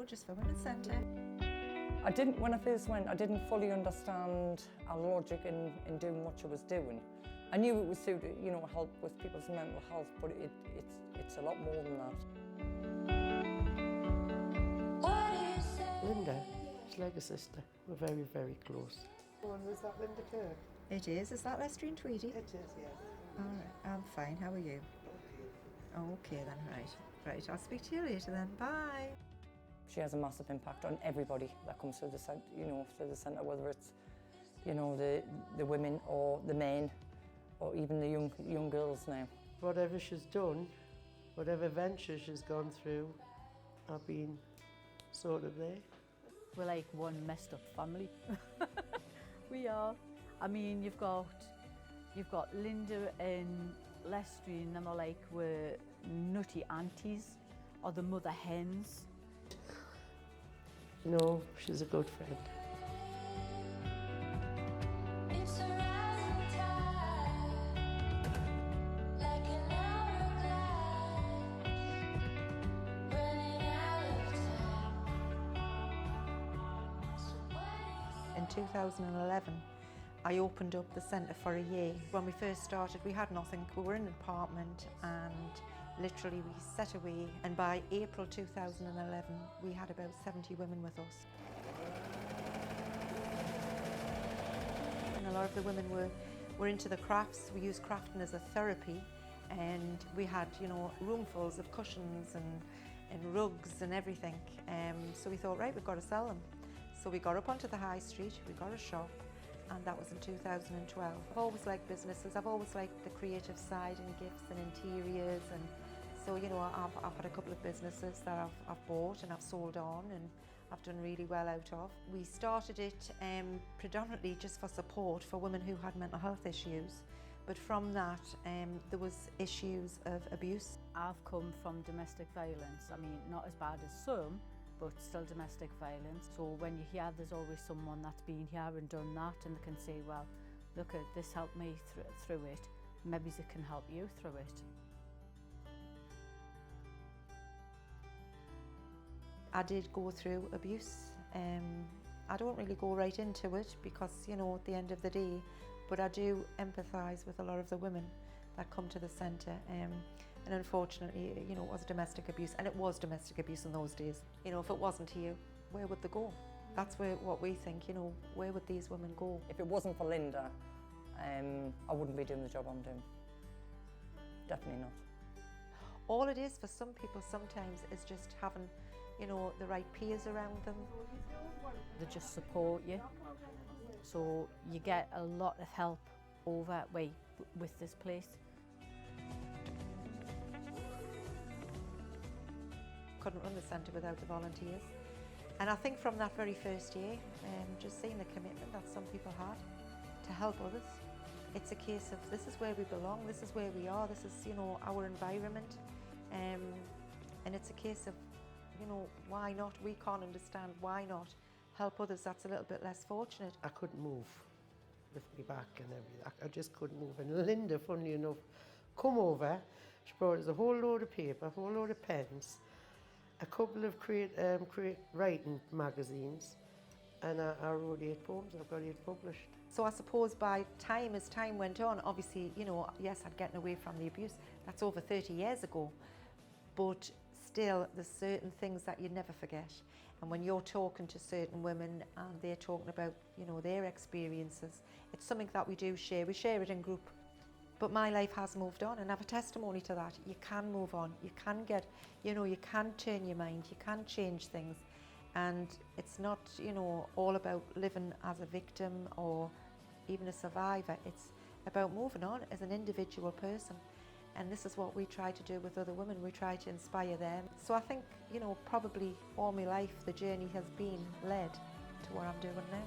Just for Women's Centre. When I first went, I didn't fully understand our logic in doing what she was doing. I knew it was to, help with people's mental health, but it's a lot more than that. Linda, she's like a sister. We're very, very close. And was that Linda Kirk? It is. Is that Lester and Tweedy? It is, yes. All right. I'm fine. How are you? Okay then. Right. Right. I'll speak to you later then. Bye. She has a massive impact on everybody that comes to the centre, whether it's, the women or the men, or even the young girls now. Whatever she's done, whatever venture she's gone through, I've been sort of there. We're like one messed up family. We are. I mean, you've got Linda and Lester, and them are like we're nutty aunties, or the mother hens. No, she's a good friend. In 2011, I opened up the centre for a year. When we first started, we had nothing. We were in an apartment and literally we set away, and by April 2011 we had about 70 women with us. And a lot of the women were into the crafts. We used crafting as a therapy, and we had roomfuls of cushions and rugs and everything. So we thought, right, we've got to sell them. So we got up onto the high street, we got a shop, and that was in 2012. I've always liked businesses, I've always liked the creative side and gifts and interiors, and so I've had a couple of businesses that I've bought and I've sold on and I've done really well out of. We started it predominantly just for support for women who had mental health issues, but from that there was issues of abuse. I've come from domestic violence. I mean, not as bad as some, but still domestic violence. So when you hear there's always someone that's been here and done that, and they can say, well, look, this helped me through it, maybe it can help you through it. I did go through abuse. I don't really go right into it because, at the end of the day, but I do empathise with a lot of the women that come to the centre. And unfortunately, it was domestic abuse, and it was domestic abuse in those days. If it wasn't here, where would they go? That's what we think, where would these women go? If it wasn't for Linda, I wouldn't be doing the job I'm doing. Definitely not. All it is for some people sometimes is just having, the right peers around them. They just support you. So you get a lot of help with this place. Couldn't run the centre without the volunteers. And I think from that very first year, just seeing the commitment that some people had to help others, it's a case of this is where we belong, this is where we are, this is our environment, and it's a case of why not? We can't understand why not help others that's a little bit less fortunate. I couldn't move with my back and everything. I just couldn't move. And Linda, funnily enough, come over. She brought us a whole load of paper, a whole load of pens, a couple of writing magazines, and I wrote 8 poems. I've got 8 published. So I suppose as time went on, obviously, yes, I'd gotten away from the abuse. That's over 30 years ago. But still, there's certain things that you never forget. And when you're talking to certain women and they're talking about, their experiences, it's something that we do share. We share it in group. But my life has moved on, and I have a testimony to that. You can move on. You can you can turn your mind. You can change things. And it's not, all about living as a victim or even a survivor. It's about moving on as an individual person. And this is what we try to do with other women. We try to inspire them. So I think, probably all my life, the journey has been led to what I'm doing now.